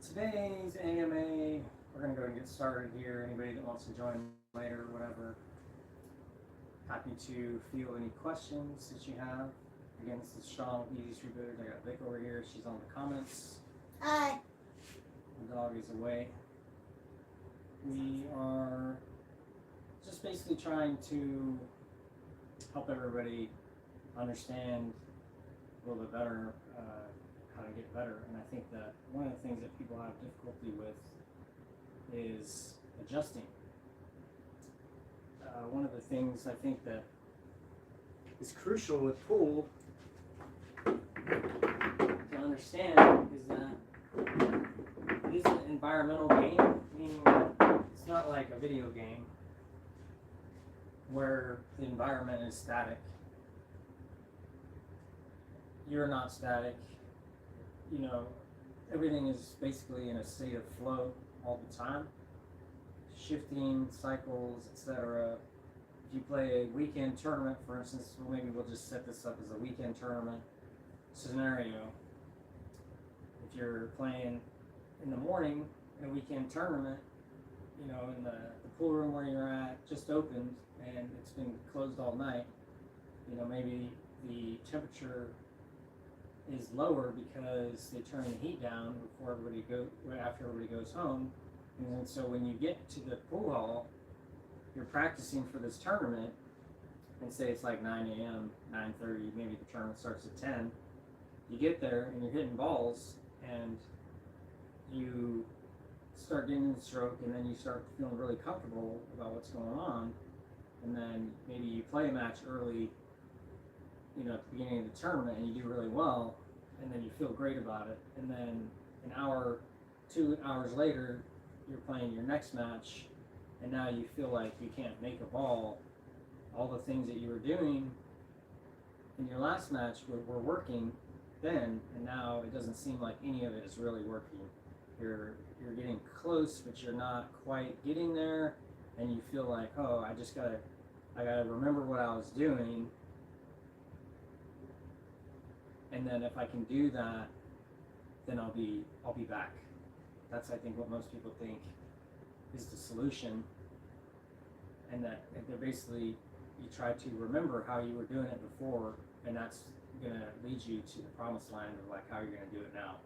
Today's AMA, we're going to go and get started here. Anybody that wants to join later or whatever, happy to field any questions that you have. Again, this is Sean with Easy Street Builders. I got Vic over here. She's on the comments. Hi. The dog is away. We are just basically trying to help everybody understand a little bit better how to get better. And I think that one of the things that people have difficulty with is adjusting. One of the things I think that is crucial with pool to understand is that it is an environmental game, meaning that it's not like a video game where the environment is static. You're not static. You know, everything is basically in a state of flow all the time, shifting cycles, etc. If you play a weekend tournament, for instance, well, maybe we'll just set this up as a weekend tournament scenario. If you're playing in the morning in a weekend tournament, you know, in the pool room where you're at just opened and it's been closed all night, you know, maybe the temperature is lower because they turn the heat down before after everybody goes home. And so when you get to the pool hall, you're practicing for this tournament, and say it's like 9 a.m., 9:30, maybe the tournament starts at 10. You get there and you're hitting balls, and you start getting the stroke, and then you start feeling really comfortable about what's going on, and then maybe you play a match early, you know, at the beginning of the tournament, and you do really well, and then you feel great about it, and then an hour, 2 hours later, you're playing your next match, and now you feel like you can't make a ball. All the things that you were doing in your last match were working then, and now it doesn't seem like any of it is really working. You're getting close, but you're not quite getting there, and you feel like, oh, I gotta remember what I was doing, and then if I can do that, then I'll be back. That's, I think, what most people think is the solution, and that they're basically, you try to remember how you were doing it before, and that's gonna lead you to the promised land of like how you're gonna do it now.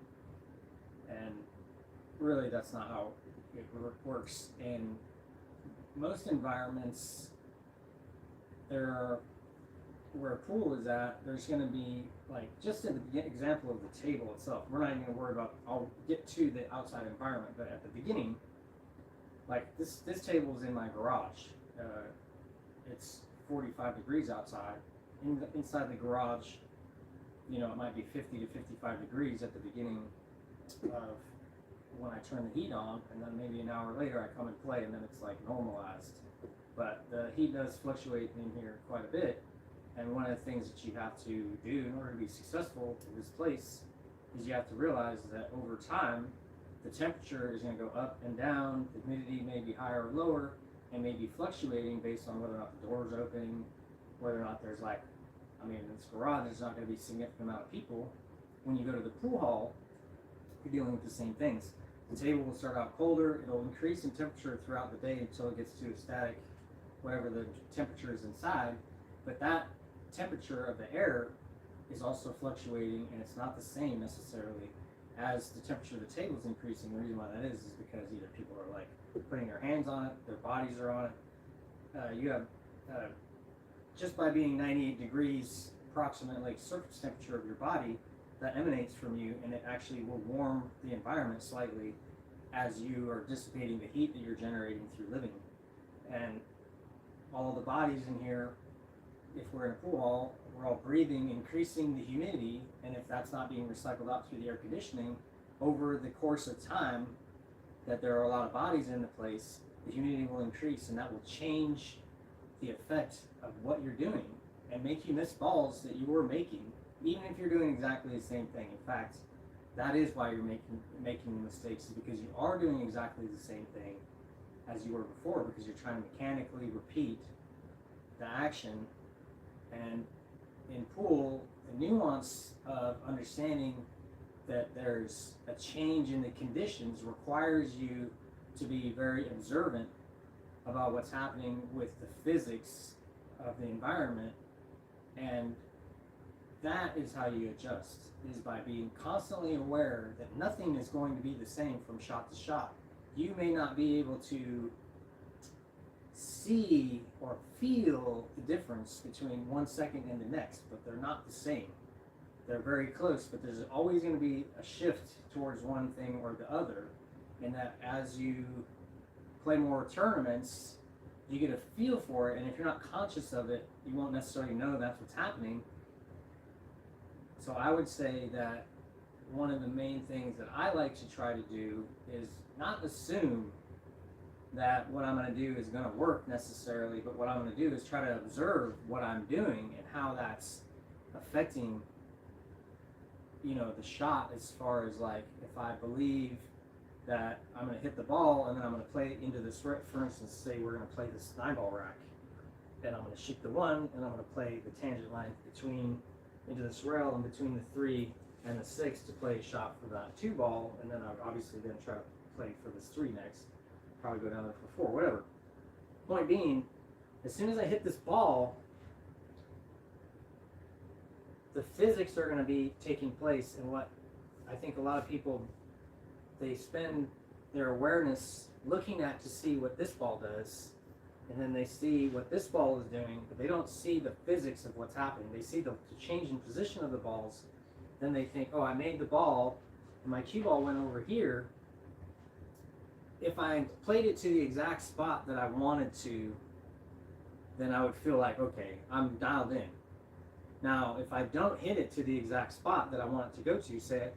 And really, that's not how it works. In most environments, where a pool is at, there's going to be, like, just in the example of the table itself, we're not even going to worry about, I'll get to the outside environment, but at the beginning, like, this table is in my garage. It's 45 degrees outside. Inside the garage, you know, it might be 50 to 55 degrees at the beginning of when I turn the heat on, and then maybe an hour later I come and play, and then it's like normalized. But the heat does fluctuate in here quite a bit. And one of the things that you have to do in order to be successful in this place is you have to realize that over time, the temperature is going to go up and down, the humidity may be higher or lower, and may be fluctuating based on whether or not the door's opening, whether or not there's in this garage, there's not going to be a significant amount of people. When you go to the pool hall, you're dealing with the same things. The table will start out colder, it'll increase in temperature throughout the day until it gets to a static, whatever the temperature is inside, but that temperature of the air is also fluctuating, and it's not the same necessarily as the temperature of the table is increasing. The reason why that is because either people are like putting their hands on it, their bodies are on it. You have just by being 98 degrees approximately surface temperature of your body that emanates from you, and it actually will warm the environment slightly as you are dissipating the heat that you're generating through living. And all the bodies in here, if we're in a pool hall, we're all breathing, increasing the humidity, and if that's not being recycled out through the air conditioning, over the course of time that there are a lot of bodies in the place, the humidity will increase, and that will change the effect of what you're doing and make you miss balls that you were making, even if you're doing exactly the same thing. In fact, that is why you're making the mistakes, is because you are doing exactly the same thing as you were before, because you're trying to mechanically repeat the action. And in pool, the nuance of understanding that there's a change in the conditions requires you to be very observant about what's happening with the physics of the environment, and that is how you adjust, is by being constantly aware that nothing is going to be the same from shot to shot. You may not be able to see or feel the difference between 1 second and the next, but they're not the same. They're very close, but there's always going to be a shift towards one thing or the other, and that as you play more tournaments, you get a feel for it, and if you're not conscious of it, you won't necessarily know that's what's happening. So I would say that one of the main things that I like to try to do is not assume that what I'm going to do is going to work necessarily, but what I'm going to do is try to observe what I'm doing and how that's affecting, you know, the shot, as far as like if I believe that I'm going to hit the ball and then I'm going to play it into this, for instance, say we're going to play this 9-ball rack, and I'm going to shoot the 1 and I'm going to play the tangent line between into this rail and between the 3 and the 6 to play a shot for that 2-ball, and then I would obviously then try to play for this 3 next, probably go down there for 4, whatever. Point being, as soon as I hit this ball, the physics are going to be taking place, and what I think a lot of people, they spend their awareness looking at to see what this ball does, and then they see what this ball is doing, but they don't see the physics of what's happening. They see the change in position of the balls, then they think, oh, I made the ball, and my cue ball went over here. If I played it to the exact spot that I wanted to, then I would feel like, okay, I'm dialed in. Now, if I don't hit it to the exact spot that I want it to go to, say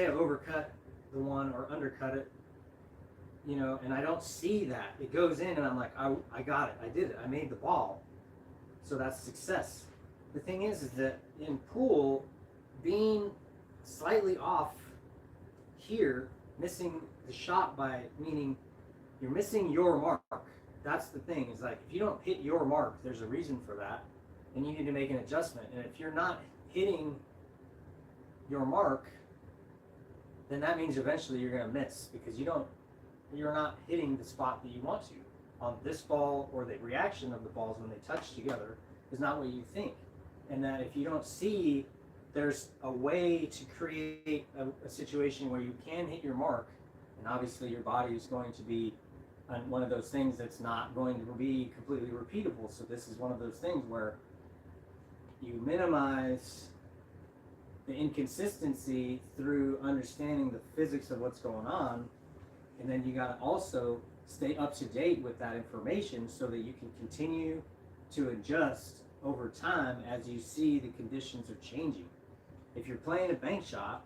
I overcut the 1 or undercut it, you know, and I don't see that. It goes in and I'm like, I got it, I did it, I made the ball. So that's success. The thing is that in pool, being slightly off here, missing the shot by, meaning you're missing your mark. That's the thing, is like if you don't hit your mark, there's a reason for that, and you need to make an adjustment. And if you're not hitting your mark, then that means eventually you're going to miss, because you're not hitting the spot that you want to on this ball, or the reaction of the balls when they touch together is not what you think. And that if you don't see there's a way to create a situation where you can hit your mark, and obviously your body is going to be one of those things that's not going to be completely repeatable. So this is one of those things where you minimize the inconsistency through understanding the physics of what's going on, and then you got to also stay up to date with that information so that you can continue to adjust over time as you see the conditions are changing. If you're playing a bank shot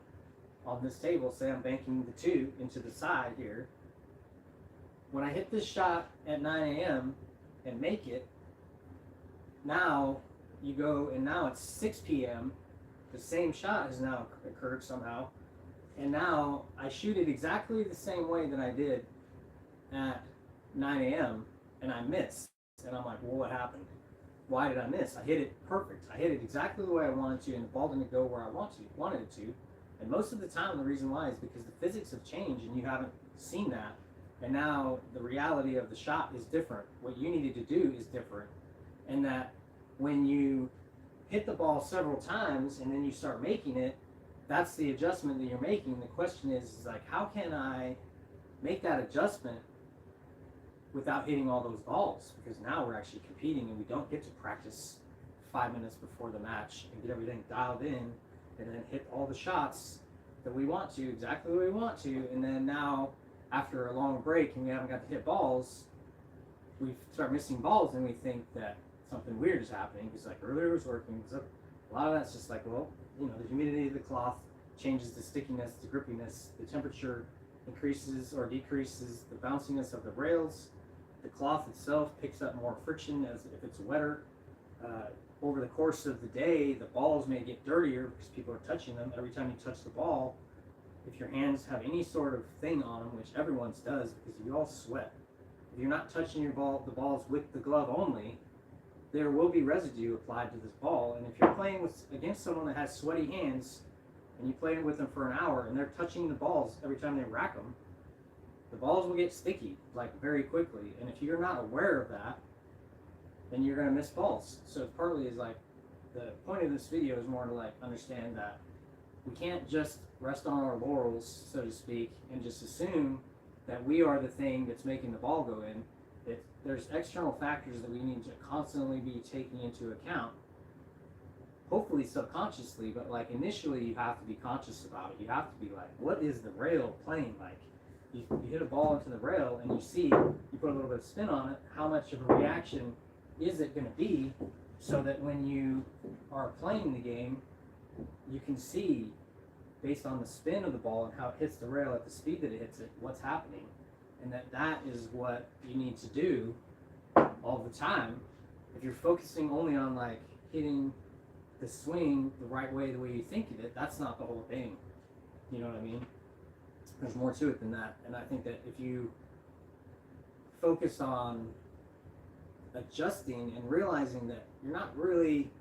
on this table, say I'm banking the 2 into the side here, when I hit this shot at 9 a.m. and make it, now you go and now it's 6 p.m., the same shot has now occurred somehow, and now I shoot it exactly the same way that I did at 9 a.m. and I miss. And I'm like, well, what happened? Why did I miss? I hit it perfect. I hit it exactly the way I wanted to, and the ball didn't go where I wanted it to. And most of the time, the reason why is because the physics have changed and you haven't seen that. And now the reality of the shot is different. What you needed to do is different. And that when you hit the ball several times and then you start making it, that's the adjustment that you're making. The question is like, how can I make that adjustment without hitting all those balls? Because now we're actually competing and we don't get to practice 5 minutes before the match and get everything dialed in and then hit all the shots that we want to, exactly the way we want to. And then now, after a long break and we haven't got to hit balls, we start missing balls and we think that something weird is happening, because like earlier it was working. So a lot of that's just like, well, you know, the humidity of the cloth changes the stickiness, the grippiness, the temperature increases or decreases the bounciness of the rails. The cloth itself picks up more friction as if it's wetter. Over the course of the day, the balls may get dirtier because people are touching them. Every time you touch the ball, if your hands have any sort of thing on them, which everyone's does because you all sweat, if you're not touching the balls with the glove only, there will be residue applied to this ball. And if you're playing against someone that has sweaty hands, and you play with them for an hour and they're touching the balls every time they rack them, the balls will get sticky like very quickly. And if you're not aware of that, then you're going to miss balls. So it partly is like, the point of this video is more to like understand that we can't just rest on our laurels, so to speak, and just assume that we are the thing that's making the ball go in. There's external factors that we need to constantly be taking into account, hopefully subconsciously, but like initially you have to be conscious about it. You have to be like, what is the rail playing like? You hit a ball into the rail and you see, you put a little bit of spin on it, how much of a reaction is it going to be, so that when you are playing the game, you can see, based on the spin of the ball and how it hits the rail at the speed that it hits it, what's happening. And that is what you need to do all the time. If you're focusing only on like hitting the swing the right way, the way you think of it, that's not the whole thing. You know what I mean? There's more to it than that. And I think that if you focus on adjusting and realizing that you're not really,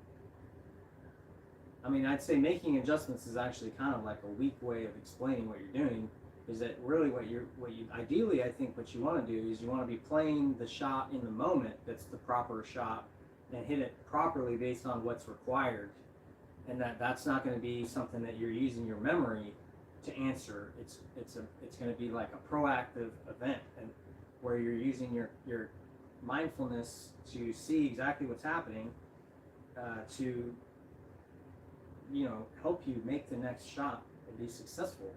I mean, I'd say making adjustments is actually kind of like a weak way of explaining what you're doing. Is that really what you ideally, I think what you want to do is you want to be playing the shot in the moment that's the proper shot and hit it properly based on what's required, and that's not going to be something that you're using your memory to answer. It's going to be like a proactive event, and where you're using your mindfulness to see exactly what's happening, to help you make the next shot and be successful.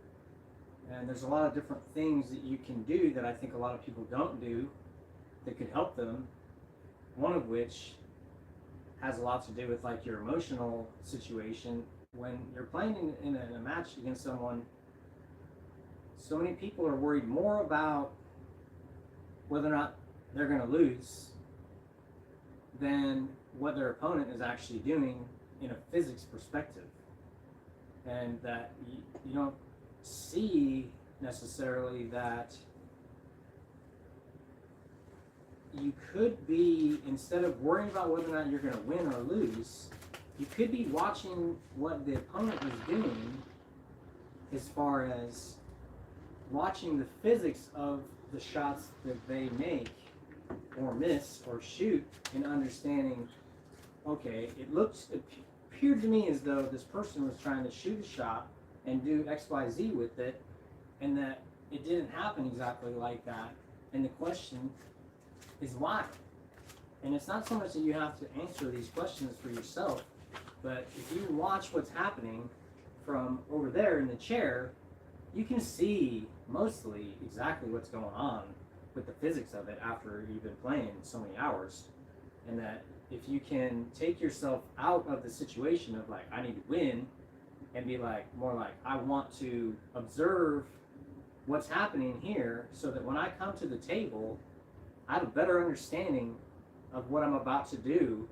And there's a lot of different things that you can do that I think a lot of people don't do that could help them. One of which has a lot to do with like your emotional situation. When you're playing in a match against someone, so many people are worried more about whether or not they're going to lose than what their opponent is actually doing in a physics perspective. And that you don't see necessarily that you could be, instead of worrying about whether or not you're going to win or lose, you could be watching what the opponent is doing, as far as watching the physics of the shots that they make or miss or shoot, and understanding, okay, it appeared to me as though this person was trying to shoot a shot and do XYZ with it, and that it didn't happen exactly like that. And the question is why? And it's not so much that you have to answer these questions for yourself, but if you watch what's happening from over there in the chair, you can see mostly exactly what's going on with the physics of it after you've been playing so many hours. And that if you can take yourself out of the situation of like, I need to win, and be like, more like, I want to observe what's happening here, so that when I come to the table, I have a better understanding of what I'm about to do,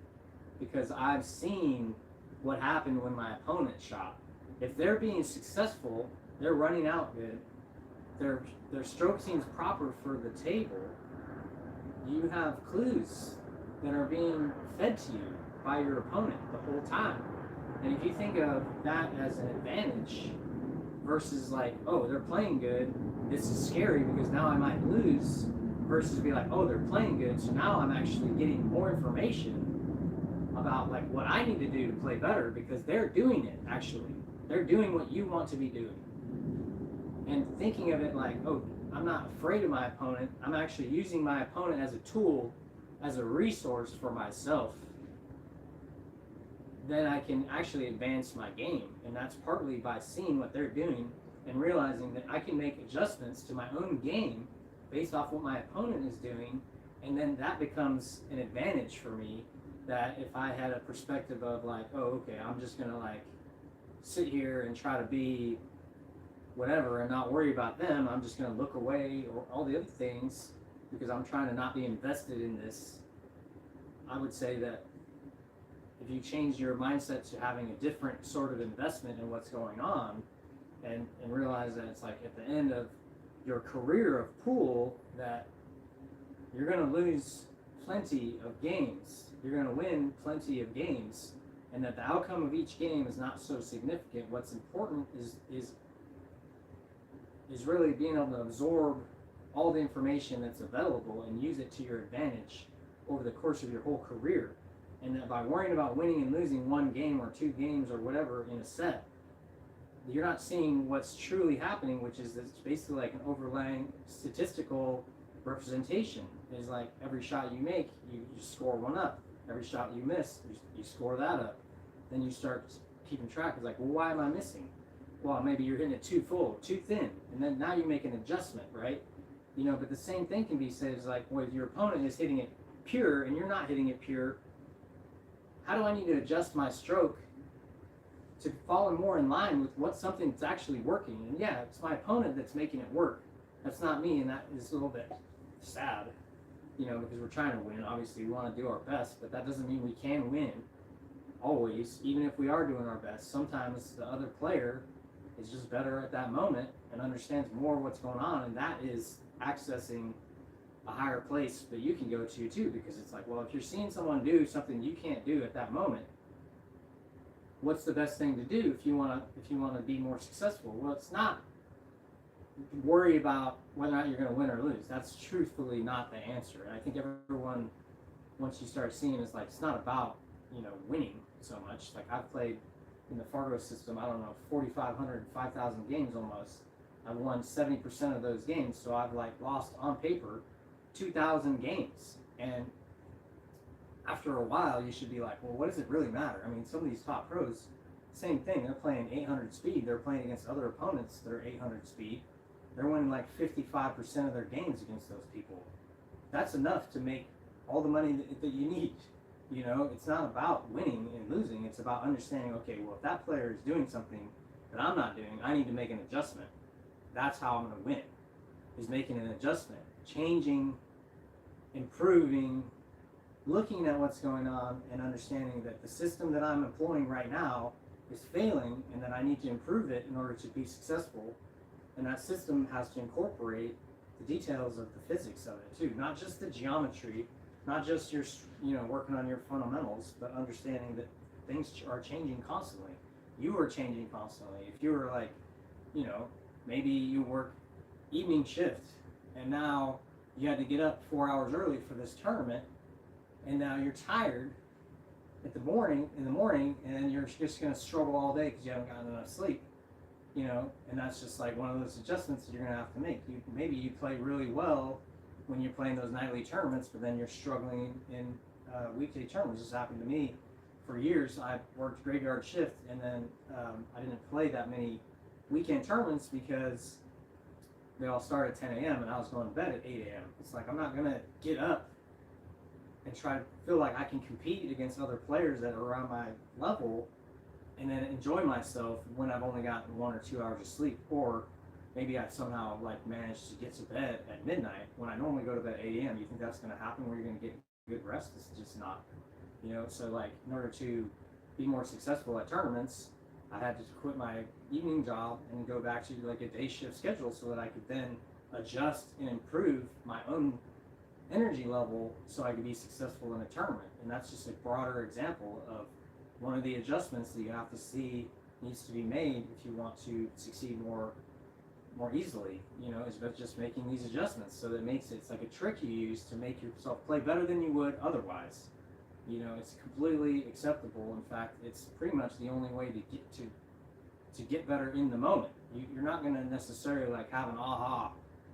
because I've seen what happened when my opponent shot. If they're being successful, they're running out good, their stroke seems proper for the table, you have clues that are being fed to you by your opponent the whole time. And if you think of that as an advantage versus like, oh, they're playing good, this is scary because now I might lose, versus be like, oh, they're playing good, so now I'm actually getting more information about like what I need to do to play better, because they're doing it actually. They're doing what you want to be doing. And thinking of it like, oh, I'm not afraid of my opponent, I'm actually using my opponent as a tool, as a resource for myself, then I can actually advance my game. And that's partly by seeing what they're doing and realizing that I can make adjustments to my own game based off what my opponent is doing, and then that becomes an advantage for me. That if I had a perspective of like, oh, okay, I'm just gonna like sit here and try to be whatever and not worry about them, I'm just gonna look away, or all the other things, because I'm trying to not be invested in this. I would say that if you change your mindset to having a different sort of investment in what's going on, and realize that it's like at the end of your career of pool, that you're going to lose plenty of games, you're going to win plenty of games, and that the outcome of each game is not so significant. What's important is really being able to absorb all the information that's available and use it to your advantage over the course of your whole career. And that by worrying about winning and losing one game or two games or whatever in a set, you're not seeing what's truly happening, which is it's basically like an overlaying statistical representation. Is like every shot you make, you score one up. Every shot you miss, you score that up. Then you start keeping track. It's like, well, why am I missing? Well, maybe you're hitting it too full, too thin, and then now you make an adjustment, right? You know, but the same thing can be said is like, well, your opponent is hitting it pure and you're not hitting it pure. How do I need to adjust my stroke to fall more in line with what something that's actually working? And yeah, it's my opponent that's making it work. That's not me, and that is a little bit sad, you know, because we're trying to win. Obviously, we want to do our best, but that doesn't mean we can win always, even if we are doing our best. Sometimes the other player is just better at that moment and understands more what's going on, and that is accessing a higher place that you can go to too, because it's like, well, if you're seeing someone do something you can't do at that moment, what's the best thing to do if you want to be more successful? Well, it's not worry about whether or not you're going to win or lose. That's truthfully not the answer. And I think everyone, once you start seeing, it's like, it's not about, you know, winning so much. Like, I've played in the Fargo system, I don't know, 4,500, 5,000 games almost. I've won 70% of those games, so I've like lost on paper 2,000 games. And after a while, you should be like, well, what does it really matter? I mean, some of these top pros, same thing. They're playing 800 speed. They're playing against other opponents that are 800 speed. They're winning like 55% of their games against those people. That's enough to make all the money that you need. You know, it's not about winning and losing. It's about understanding, okay, well, if that player is doing something that I'm not doing, I need to make an adjustment. That's how I'm going to win, is making an adjustment, changing, improving, looking at what's going on and understanding that the system that I'm employing right now is failing and that I need to improve it in order to be successful. And that system has to incorporate the details of the physics of it too, not just the geometry, not just your, you know, working on your fundamentals, but understanding that things are changing constantly. You are changing constantly. If you were like, you know, maybe you work evening shift and now you had to get up 4 hours early for this tournament, and now you're tired in the morning, and you're just going to struggle all day because you haven't gotten enough sleep, you know. And that's just like one of those adjustments that you're going to have to make. Maybe you play really well when you're playing those nightly tournaments, but then you're struggling in weekday tournaments. This happened to me for years. I worked graveyard shift, and then I didn't play that many weekend tournaments because they all start at 10 a.m. and I was going to bed at 8 a.m. It's like, I'm not going to get up and try to feel like I can compete against other players that are around my level and then enjoy myself when I've only gotten 1 or 2 hours of sleep. Or maybe I've somehow like managed to get to bed at midnight when I normally go to bed at 8 a.m. You think that's going to happen where you're going to get good rest? It's just not, you know. So like, in order to be more successful at tournaments, I had to quit my evening job and go back to like a day shift schedule so that I could then adjust and improve my own energy level so I could be successful in a tournament. And that's just a broader example of one of the adjustments that you have to see needs to be made if you want to succeed more easily, you know, is about just making these adjustments. So that makes it's like a trick you use to make yourself play better than you would otherwise. You know, it's completely acceptable. In fact, it's pretty much the only way to get better in the moment. You're not going to necessarily like have an aha,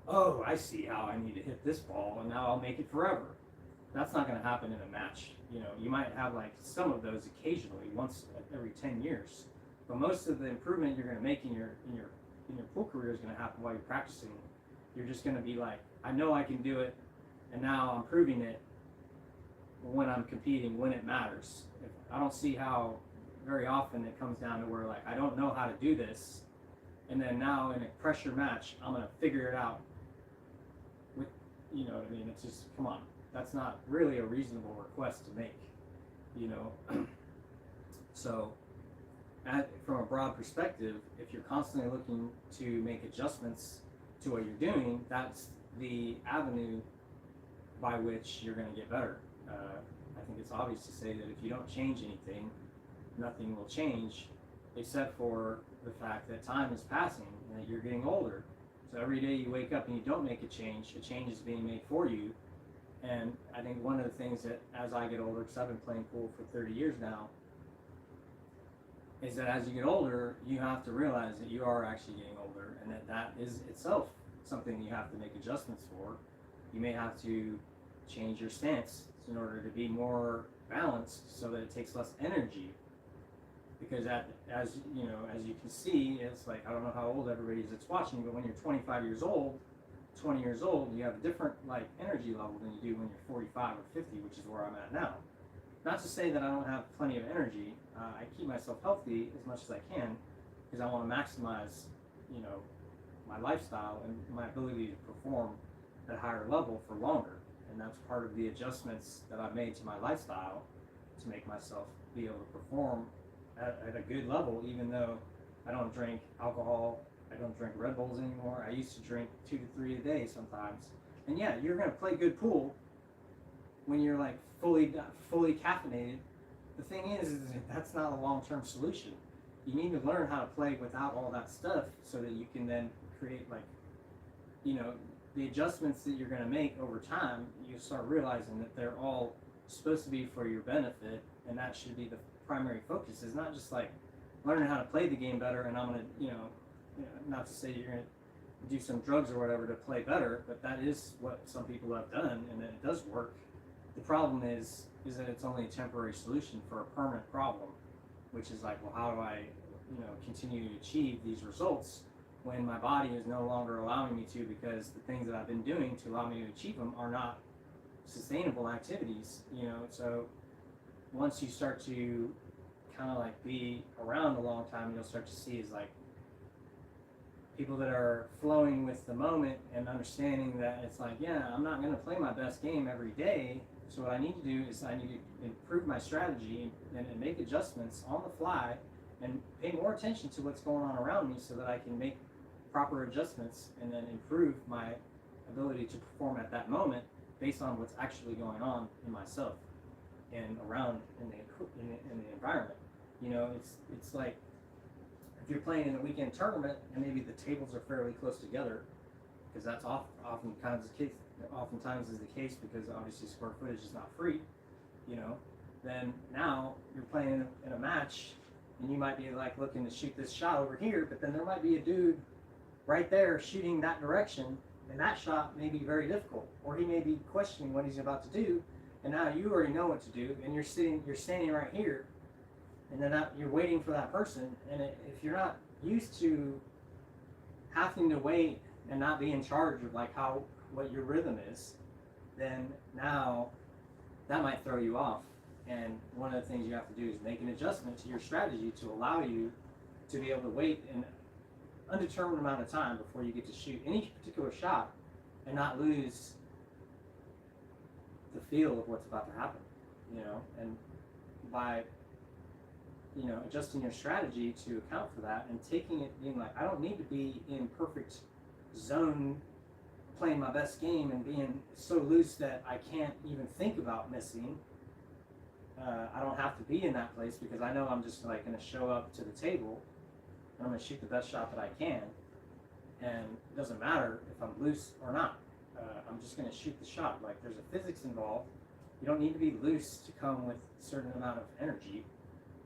oh, I see how I need to hit this ball and now I'll make it forever. That's not going to happen in a match. You know, you might have like some of those occasionally, once every 10 years. But most of the improvement you're going to make in your pool career is going to happen while you're practicing. You're just going to be like, I know I can do it, and now I'm proving it when I'm competing, when it matters. I don't see how very often it comes down to where like, I don't know how to do this, and then now in a pressure match, I'm going to figure it out. With, you know what I mean? It's just, come on. That's not really a reasonable request to make, you know? So, from a broad perspective, if you're constantly looking to make adjustments to what you're doing, that's the avenue by which you're going to get better. I think it's obvious to say that if you don't change anything, nothing will change except for the fact that time is passing and that you're getting older. So every day you wake up and you don't make a change is being made for you. And I think one of the things that as I get older, because I've been playing pool for 30 years now, is that as you get older, you have to realize that you are actually getting older, and that is itself something you have to make adjustments for. You may have to change your stance in order to be more balanced so that it takes less energy. Because as you know, as you can see, it's like, I don't know how old everybody is that's watching, but when you're 25 years old, 20 years old, you have a different like energy level than you do when you're 45 or 50, which is where I'm at now. Not to say that I don't have plenty of energy. I keep myself healthy as much as I can because I want to maximize, you know, my lifestyle and my ability to perform at a higher level for longer. And that's part of the adjustments that I've made to my lifestyle to make myself be able to perform at a good level, even though I don't drink alcohol, I don't drink Red Bulls anymore. I used to drink 2 to 3 a day sometimes. And yeah, you're going to play good pool when you're like fully caffeinated. The thing is that's not a long-term solution. You need to learn how to play without all that stuff so that you can then create, like, you know, the adjustments that you're going to make over time. You start realizing that they're all supposed to be for your benefit, and that should be the primary focus. Is not just like learning how to play the game better, and I'm going to, not to say you're going to do some drugs or whatever to play better, but that is what some people have done, and it does work. The problem is that it's only a temporary solution for a permanent problem, which is like, well, how do I, continue to achieve these results when my body is no longer allowing me to, because the things that I've been doing to allow me to achieve them are not sustainable activities, So once you start to kind of like be around a long time, you'll start to see is like people that are flowing with the moment and understanding that it's like, yeah, I'm not going to play my best game every day. So what I need to do is I need to improve my strategy and make adjustments on the fly and pay more attention to what's going on around me so that I can make proper adjustments and then improve my ability to perform at that moment based on what's actually going on in myself and around in the environment. It's like if you're playing in a weekend tournament and maybe the tables are fairly close together, because that's oftentimes is the case because obviously square footage is not free, then now you're playing in a match and you might be like looking to shoot this shot over here, but then there might be a dude right there shooting that direction, and that shot may be very difficult, or he may be questioning what he's about to do, and now you already know what to do, and you're standing right here, and then you're waiting for that person, and if you're not used to having to wait and not be in charge of like what your rhythm is, then now that might throw you off. And one of the things you have to do is make an adjustment to your strategy to allow you to be able to wait an undetermined amount of time before you get to shoot any particular shot and not lose the feel of what's about to happen, and by adjusting your strategy to account for that and taking it being like, I don't need to be in perfect zone playing my best game and being so loose that I can't even think about missing. I don't have to be in that place because I know I'm just like going to show up to the table and I'm going to shoot the best shot that I can, and it doesn't matter if I'm loose or not. I'm just going to shoot the shot. Like, there's a physics involved. You don't need to be loose to come with a certain amount of energy.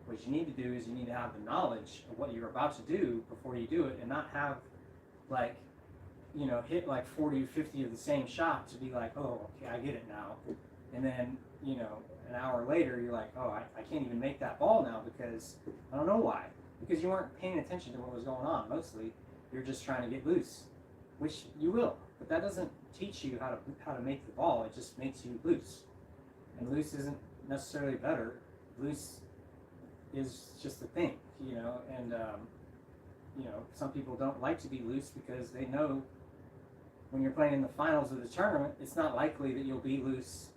What you need to do is you need to have the knowledge of what you're about to do before you do it, and not have like, hit like 40 or 50 of the same shot to be like, oh, okay, I get it now. And then, an hour later, you're like, oh, I can't even make that ball now because I don't know why. Because you weren't paying attention to what was going on. Mostly, you're just trying to get loose, which you will. But that doesn't teach you how to make the ball. It just makes you loose. And loose isn't necessarily better. Loose is just a thing, and some people don't like to be loose because they know when you're playing in the finals of the tournament, it's not likely that you'll be loose.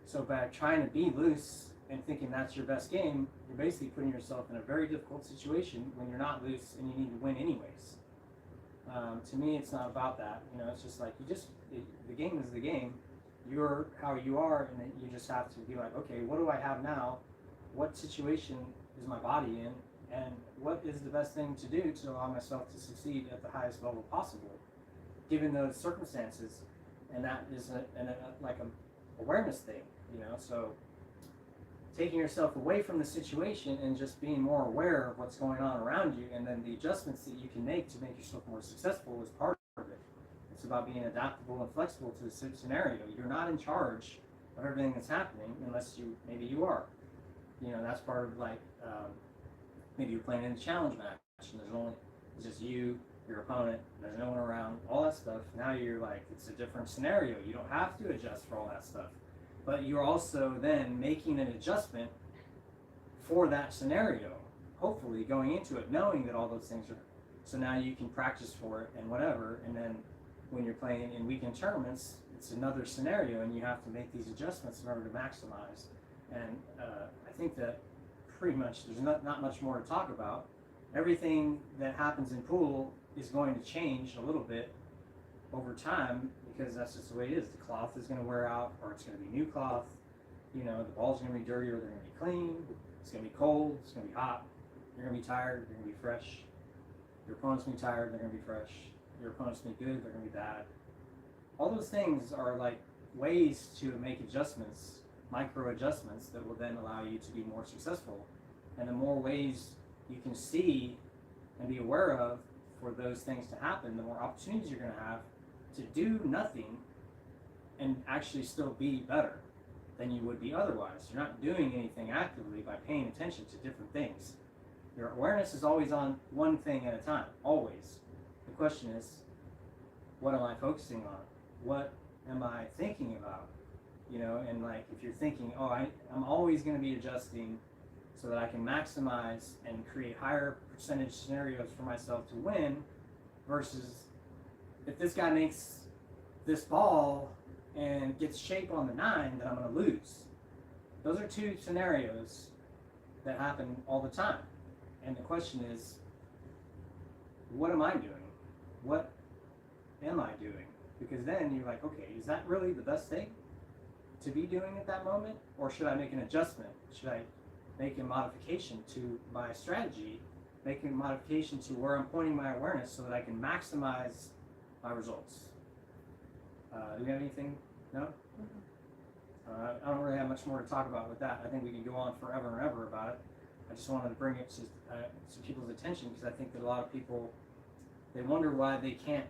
So by trying to be loose and thinking that's your best game, you're basically putting yourself in a very difficult situation when you're not loose and you need to win anyways. To me, it's not about that. It's just like the game is the game. You're how you are, and you just have to be like, okay, what do I have now? What situation is my body in, and what is the best thing to do to allow myself to succeed at the highest level possible, given those circumstances. And that is like a awareness thing, you know. So taking yourself away from the situation and just being more aware of what's going on around you, and then the adjustments that you can make to make yourself more successful is part of it. It's about being adaptable and flexible to the scenario. You're not in charge of everything that's happening unless maybe you are. You know, that's part of like, maybe you're playing in a challenge match and it's just you, your opponent, there's no one around, all that stuff. Now you're like, it's a different scenario. You don't have to adjust for all that stuff. But you're also then making an adjustment for that scenario, hopefully going into it, knowing that all those things are, so now you can practice for it and whatever, and then when you're playing in weekend tournaments, it's another scenario and you have to make these adjustments in order to maximize. And I think that pretty much there's not much more to talk about. Everything that happens in pool is going to change a little bit over time, because that's just the way it is. The cloth is going to wear out, or it's going to be new cloth. You know, the ball's going to be dirty, or they're going to be clean. It's going to be cold. It's going to be hot. You're going to be tired. You're going to be fresh. Your opponent's going to be tired. They're going to be fresh. Your opponent's going to be good. They're going to be bad. All those things are like ways to make adjustments, micro adjustments that will then allow you to be more successful. And the more ways you can see and be aware of for those things to happen, the more opportunities you're going to have to do nothing and actually still be better than you would be otherwise. You're not doing anything actively by paying attention to different things. Your awareness is always on one thing at a time, always. The question is, what am I focusing on? What am I thinking about? You know, and like if you're thinking, oh, I'm always going to be adjusting so that I can maximize and create higher percentage scenarios for myself to win, versus if this guy makes this ball and gets shape on the 9, then I'm going to lose. Those are two scenarios that happen all the time. And the question is, what am I doing? What am I doing? Because then you're like, okay, is that really the best thing to be doing at that moment? Or should I make an adjustment? Should I make a modification to my strategy, make a modification to where I'm pointing my awareness so that I can maximize my results? Do you have anything? No? I don't really have much more to talk about with that. I think we can go on forever and ever about it. I just wanted to bring it to people's attention, because I think that a lot of people, they wonder why they can't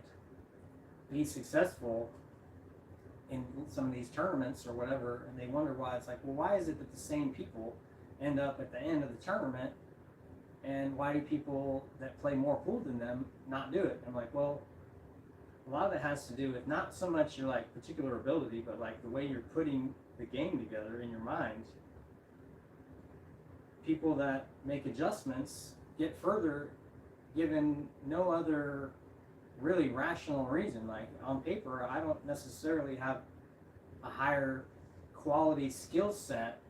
be successful in some of these tournaments or whatever, and they wonder why. It's like, well, why is it that the same people end up at the end of the tournament, and why do people that play more pool than them not do it? I'm like, well, a lot of it has to do with not so much your like particular ability, but like the way you're putting the game together in your mind. People that make adjustments get further given no other really rational reason. Like on paper, I don't necessarily have a higher quality skill set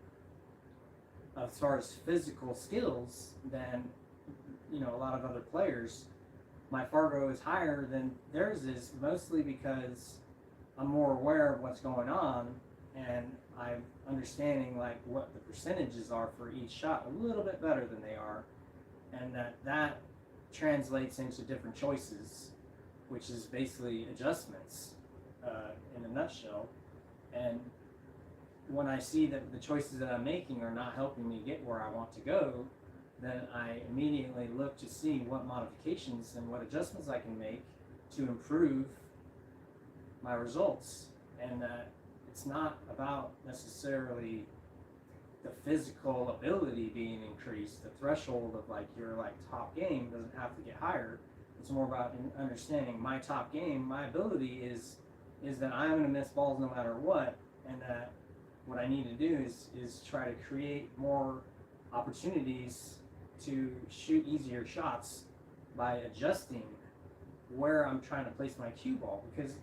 as far as physical skills than, you know, a lot of other players. My Fargo is higher than theirs is mostly because I'm more aware of what's going on, and I'm understanding like what the percentages are for each shot a little bit better than they are, and that translates into different choices, which is basically adjustments in a nutshell. And when I see that the choices that I'm making are not helping me get where I want to go, then I immediately look to see what modifications and what adjustments I can make to improve my results. And it's not about necessarily the physical ability being increased. The threshold of like your like top game doesn't have to get higher. It's more about understanding my top game, my ability is that I'm going to miss balls no matter what, and that what I need to do is try to create more opportunities to shoot easier shots by adjusting where I'm trying to place my cue ball, because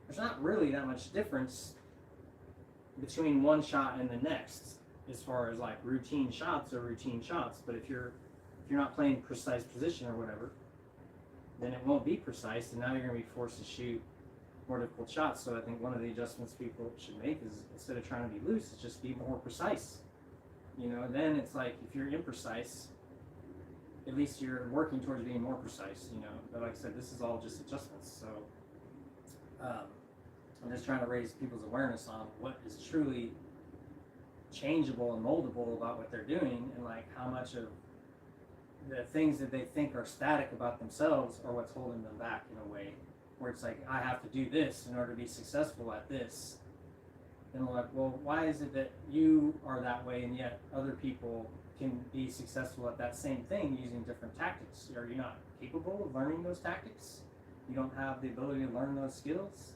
there's not really that much difference between one shot and the next as far as like routine shots. But if you're not playing precise position or whatever, then it won't be precise, and now you're going to be forced to shoot more difficult shots. So I think one of the adjustments people should make is, instead of trying to be loose, is just be more precise. You know, then it's like if you're imprecise, at least you're working towards being more precise. You know, but like I said, this is all just adjustments. So I'm just trying to raise people's awareness on what is truly changeable and moldable about what they're doing, and like how much of the things that they think are static about themselves are what's holding them back in a way, where it's like, I have to do this in order to be successful at this. And we're like, well, why is it that you are that way and yet other people can be successful at that same thing using different tactics? Are you not capable of learning those tactics? You don't have the ability to learn those skills?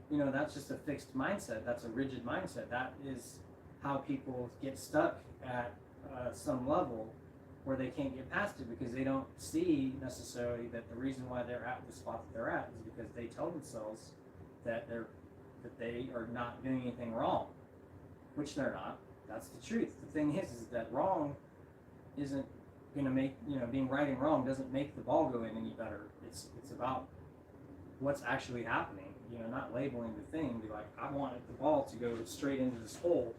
You know, that's just a fixed mindset. That's a rigid mindset. That is how people get stuck at some level where they can't get past it, because they don't see necessarily that the reason why they're at the spot that they're at is because they tell themselves that they are not doing anything wrong, which they're not. That's the truth. The thing is that wrong isn't going to make, you know, being right and wrong doesn't make the ball go in any better. It's about what's actually happening. You know, not labeling the thing. Be like, I wanted the ball to go straight into this hole,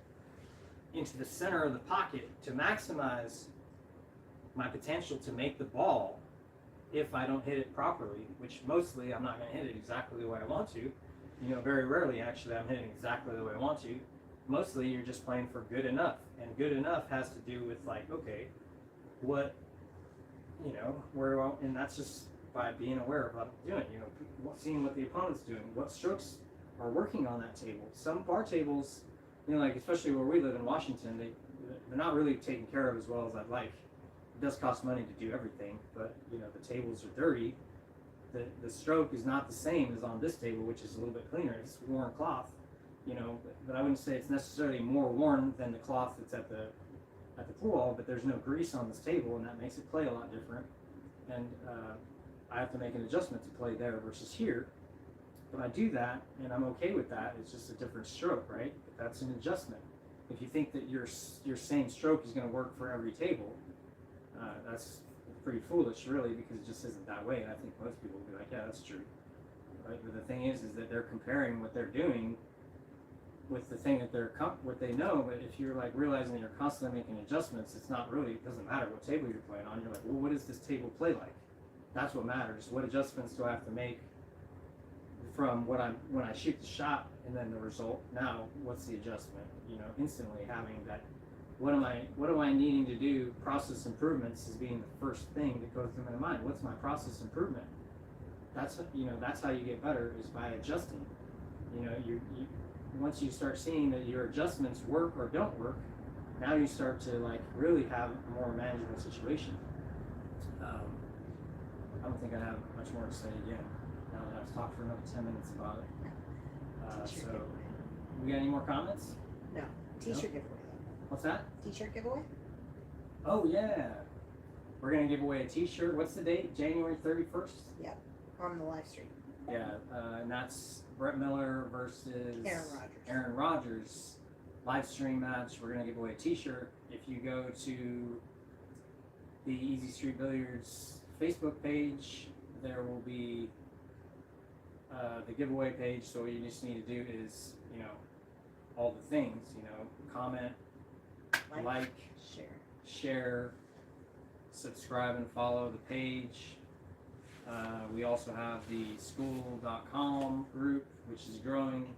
into the center of the pocket, to maximize my potential to make the ball if I don't hit it properly, which mostly I'm not going to hit it exactly the way I want to. You know, very rarely actually I'm hitting exactly the way I want to. Mostly you're just playing for good enough, and good enough has to do with like, okay, what, you know, where do I, and that's just by being aware of what I'm doing, you know, seeing what the opponent's doing, what strokes are working on that table. Some bar tables, you know, like especially where we live in Washington, they're not really taken care of as well as I'd like. It does cost money to do everything, but you know, the tables are dirty. The stroke is not the same as on this table, which is a little bit cleaner. It's worn cloth, you know, but I wouldn't say it's necessarily more worn than the cloth that's at the pool, but there's no grease on this table, and that makes it play a lot different. And I have to make an adjustment to play there versus here. But I do that, and I'm okay with that. It's just a different stroke, right? But that's an adjustment. If you think that your same stroke is going to work for every table, that's pretty foolish, really, because it just isn't that way. And I think most people will be like, yeah, that's true, right? But the thing is that they're comparing what they're doing with the thing that what they know. But if you're like realizing that you're constantly making adjustments, it's not really, it doesn't matter what table you're playing on. You're like, well, what does this table play like? That's what matters. What adjustments do I have to make from when I shoot the shot and then the result? Now, what's the adjustment? You know, instantly having that. What am I needing to do? Process improvements is being the first thing that goes through my mind. What's my process improvement? That's how you get better, is by adjusting. You know, you once you start seeing that your adjustments work or don't work, now you start to like really have a more manageable situation. I don't think I have much more to say again. Now that I've talked for another 10 minutes about it. So, we got any more comments? No. T-shirt giveaway. What's that? T-shirt giveaway? Oh yeah, we're gonna give away a T-shirt. What's the date? January 31st. Yep. On the live stream. Yeah, and that's Brett Miller versus Aaron Rodgers live stream match. We're gonna give away a T-shirt. If you go to the Easy Street Billiards Facebook page, there will be the giveaway page. So what you just need to do is, you know, all the things. You know, comment, like, share, subscribe and follow the page. We also have the school.com group, which is growing.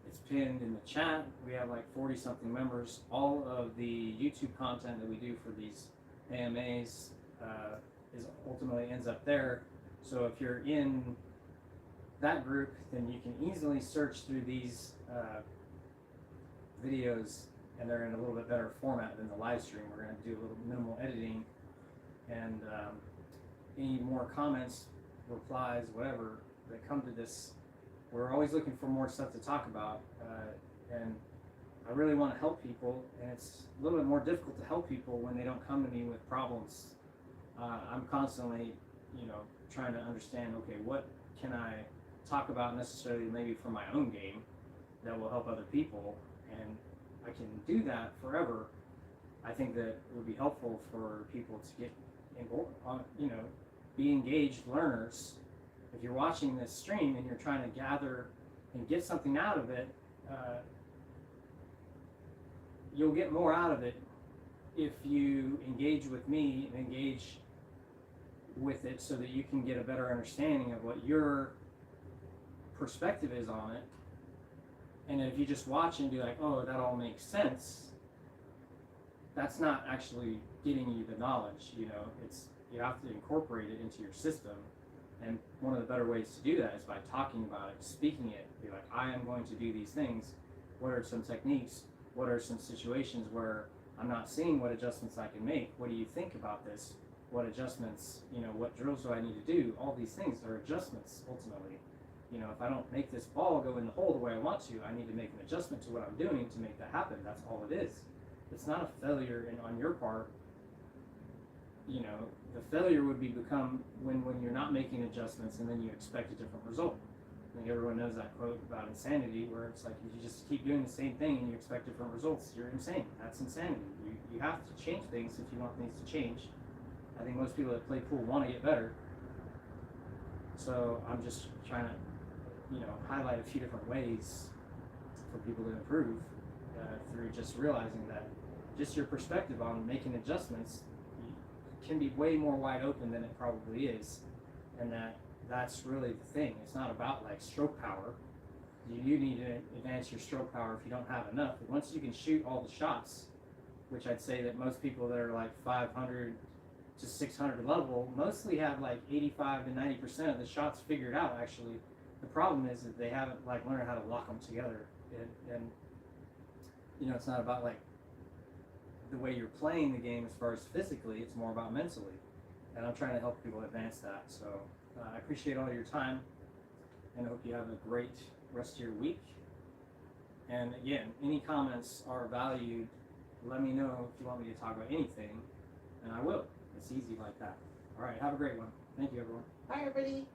It's pinned in the chat. We have like 40 something members. All of the YouTube content that we do for these AMAs is ultimately ends up there. So if you're in that group, then you can easily search through these videos, and they're in a little bit better format than the live stream. We're going to do a little minimal editing, and any more comments, replies, whatever that come to this, we're always looking for more stuff to talk about, and I really want to help people, and it's a little bit more difficult to help people when they don't come to me with problems. I'm constantly, you know, trying to understand, okay, what can I talk about necessarily maybe for my own game that will help other people, and I can do that forever. I think that it would be helpful for people to get involved, you know, be engaged learners. If you're watching this stream and you're trying to gather and get something out of it, you'll get more out of it if you engage with me and engage with it so that you can get a better understanding of what your perspective is on it. And if you just watch and be like, oh, that all makes sense, that's not actually getting you the knowledge. It's, you have to incorporate it into your system. And one of the better ways to do that is by talking about it, speaking it. Be like, I am going to do these things. What are some techniques? What are some situations where I'm not seeing what adjustments I can make? What do you think about this? What adjustments, what drills do I need to do? All these things are adjustments ultimately. If I don't make this ball go in the hole the way I want to, I need to make an adjustment to what I'm doing to make that happen. That's all it is. It's not a failure on your part. The failure would become when you're not making adjustments and then you expect a different result. I think everyone knows that quote about insanity, where it's like, if you just keep doing the same thing and you expect different results, you're insane. That's insanity. You have to change things if you want things to change. I think most people that play pool want to get better. So I'm just trying to, highlight a few different ways for people to improve through just realizing that just your perspective on making adjustments can be way more wide open than it probably is, and that's really the thing. It's not about like stroke power. You need to advance your stroke power if you don't have enough. But once you can shoot all the shots, which I'd say that most people that are like 500 to 600 level mostly have like 85 to 90% of the shots figured out. Actually, the problem is that they haven't like learned how to lock them together, and it's not about like the way you're playing the game as far as physically. It's more about mentally, and I'm trying to help people advance that. So I appreciate all your time, and I hope you have a great rest of your week. And again, any comments are valued. Let me know if you want me to talk about anything, and I will. It's easy like that. All right, have a great one. Thank you, everyone. Bye, everybody.